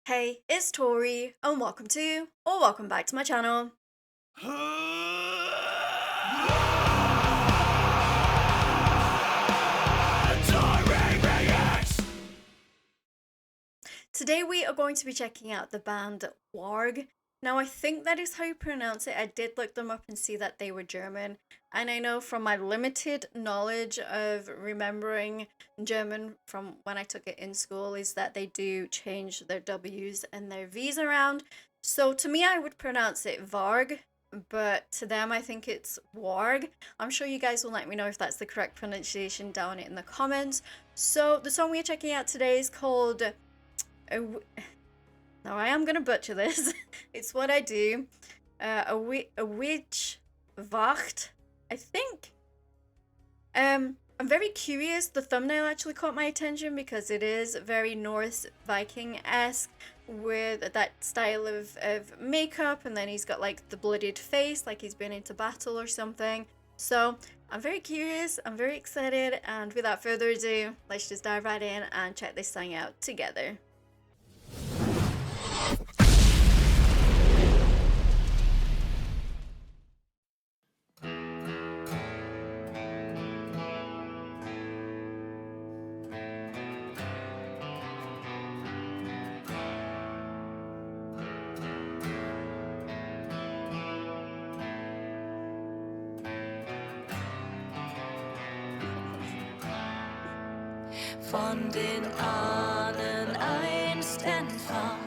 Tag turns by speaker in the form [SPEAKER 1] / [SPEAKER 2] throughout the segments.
[SPEAKER 1] Hey, it's Tori, and welcome back to my channel. Today we are going to be checking out the band Varg. Now I think that is how you pronounce it. I did look them up and see that they were German. And I know from my limited knowledge of remembering German from when I took it in school is that they do change their W's and their V's around. So to me I would pronounce it Varg, but to them I think it's Warg. I'm sure you guys will let me know if that's the correct pronunciation down in the comments. So the song we're checking out today is called now I am gonna butcher this. It's what I do. Ewige Wacht, I think. I'm very curious. The thumbnail actually caught my attention because it is very Norse Viking-esque with that style of makeup, and then he's got like the bloodied face, like he's been into battle or something. So I'm very curious, I'm very excited, and without further ado, let's just dive right in and check this song out together.
[SPEAKER 2] Von den Ahnen einst entfacht,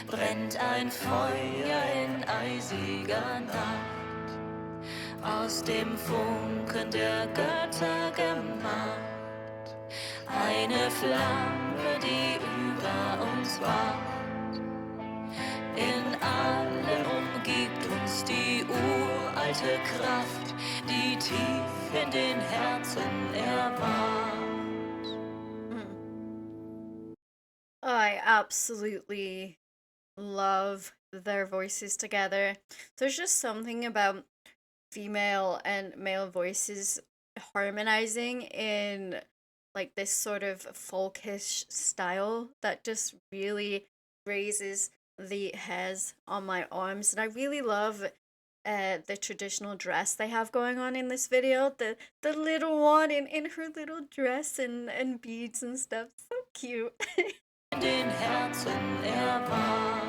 [SPEAKER 2] brennt ein Feuer in eisiger Nacht, aus dem Funken der Götter gemacht, eine Flamme, die über uns wacht. In allem umgibt uns die uralte Kraft, die tief in den Herzen erwacht.
[SPEAKER 1] I absolutely love their voices together. There's just something about female and male voices harmonizing in like this sort of folkish style that just really raises the hairs on my arms. And I really love the traditional dress they have going on in this video. The little one in her little dress and beads and stuff. So cute.
[SPEAKER 2] Den Herzen erwacht.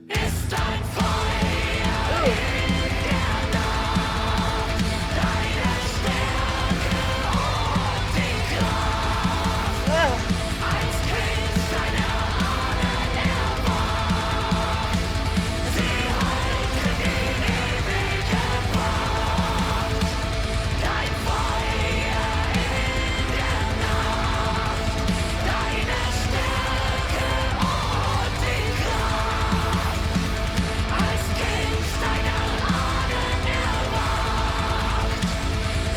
[SPEAKER 2] Ist ein Feuer in der Nacht, deine Stärke und die Kraft. Als Kind deiner Ahnen erwacht, sie halten die ewige Wacht. Dein Feuer in der Nacht, deine Stärke und die Kraft. Als Kind deiner Ahnen erwacht,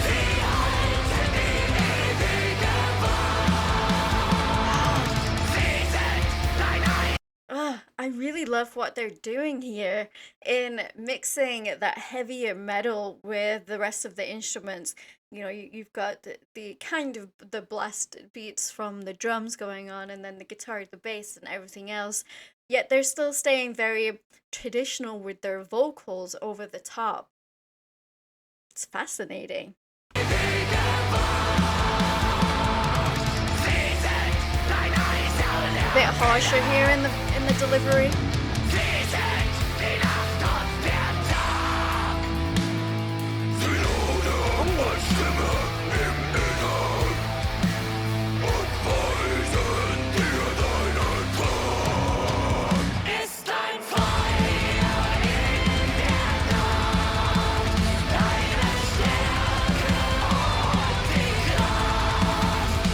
[SPEAKER 2] sie halten die ewige Wacht. Sie sind dein
[SPEAKER 1] I really love what they're doing here in mixing that heavier metal with the rest of the instruments. You know, you've got the kind of the blast beats from the drums going on, and then the guitar, the bass, and everything else. Yet they're still staying very traditional with their vocals over the top. It's fascinating. A bit harsher here in the delivery.
[SPEAKER 2] Ist ein Feuer in der Nacht, deine Stärke und die Kraft.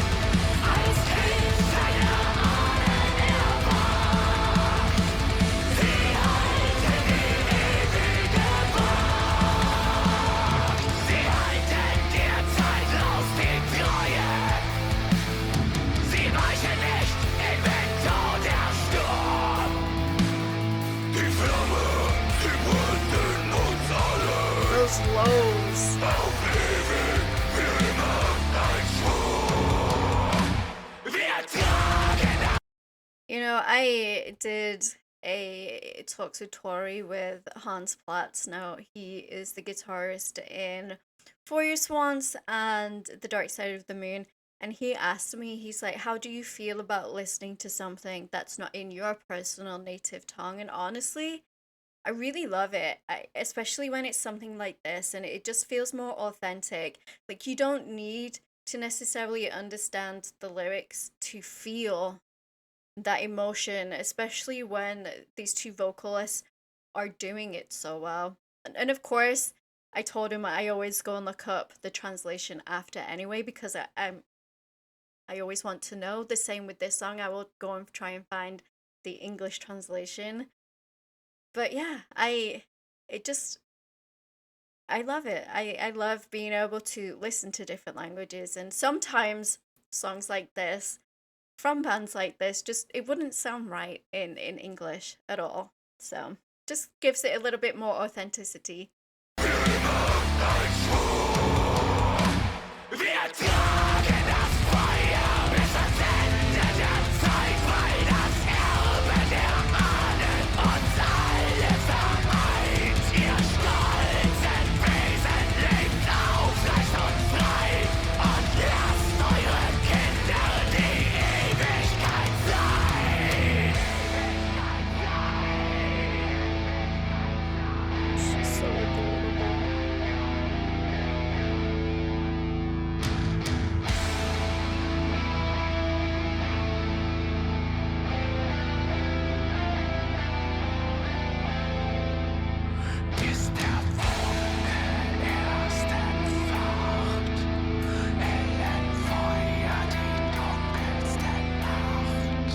[SPEAKER 2] Als Kind deiner Ahnen erwacht,
[SPEAKER 1] I did a talks with Tauri with Hans Platz. Now he is the guitarist in For Your Swans and The Dark Side of the Moon. And he asked me, he's like, how do you feel about listening to something that's not in your personal native tongue? And honestly, I really love it, especially when it's something like this and it just feels more authentic. Like, you don't need to necessarily understand the lyrics to feel that emotion, especially when these two vocalists are doing it so well. And of course, I told him I always go and look up the translation after anyway because I always want to know. The same with this song, I will go and try and find the English translation. But yeah, it just I love it. I love being able to listen to different languages, and sometimes songs like this from bands like this just it wouldn't sound right in English at all. So just gives it a little bit more authenticity.
[SPEAKER 2] Wir tragen das Feuer bis ans Ende der Zeit, weil das Erbe der Ahnen uns alle vereint. Ihr stolzen Wesen lebt auf, leicht und frei und lasst euren Kindern die Ewigkeit sein.
[SPEAKER 1] She's so adorable.
[SPEAKER 2] Bis der Funke erst entfacht, hellen Feuer die dunkelste Nacht.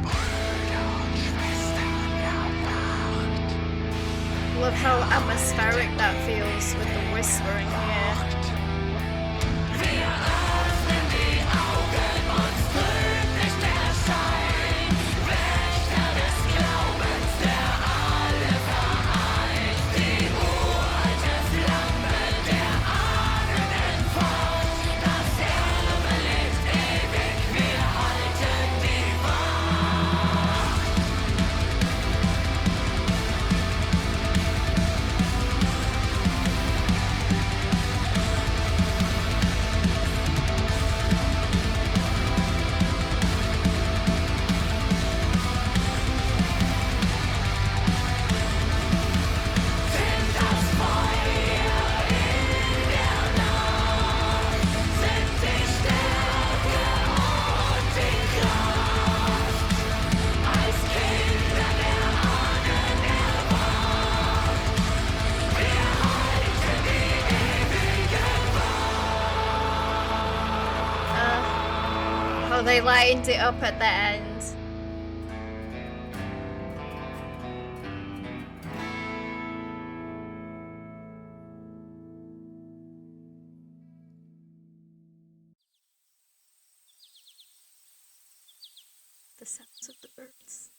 [SPEAKER 2] Brüder und Schwestern, erwacht.
[SPEAKER 1] Love how atmospheric that feels with the whispering here.
[SPEAKER 2] Wir öffnen die Augen, uns trübt nicht der Schein. Wächter des Glaubens, der alle vereint. Die uralte Flamme der Ahnen entfacht. Das Erbe lebt ewig, wir halten die Wacht. Sind das Feuer in der Nacht, sind die Stärke und die Kraft. Als Kinder der Ahnen erwacht, wir halten die ewige
[SPEAKER 1] How they lightened it up at the end. The sounds of the birds.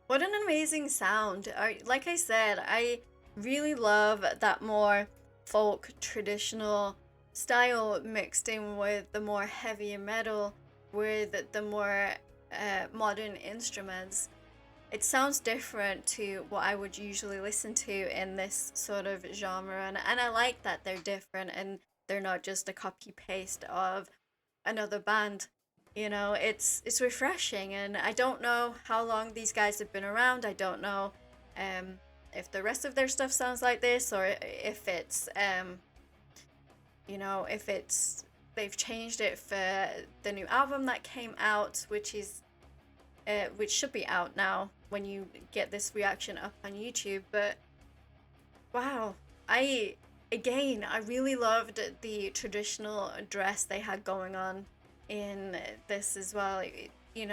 [SPEAKER 1] What an amazing sound. Like I said, I really love that more folk traditional style mixed in with the more heavier metal, with the more modern instruments. It sounds different to what I would usually listen to in this sort of genre, and I like that they're different and they're not just a copy paste of another band. It's refreshing, and I don't know how long these guys have been around. I don't know um if the rest of their stuff sounds like this, or if it's if it's they've changed it for the new album that came out, which should be out now when you get this reaction up on YouTube. But wow, I really loved the traditional dress they had going on in this as well.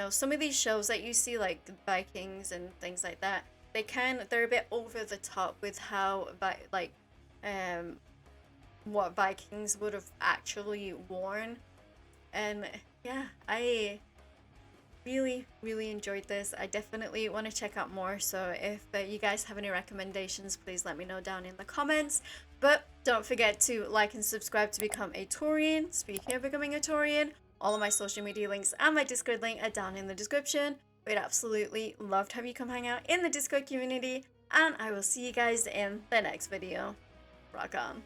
[SPEAKER 1] Some of these shows that you see, like the Vikings and things like that, they're a bit over the top with how um what Vikings would have actually worn. And yeah, really enjoyed this. I definitely want to check out more, so if you guys have any recommendations, please let me know down in the comments. But don't forget to like and subscribe to become a Taurian. Speaking of becoming a Taurian, all of my social media links and my Discord link are down in the description. We'd absolutely love to have you come hang out in the Discord community, and I will see you guys in the next video. Rock on.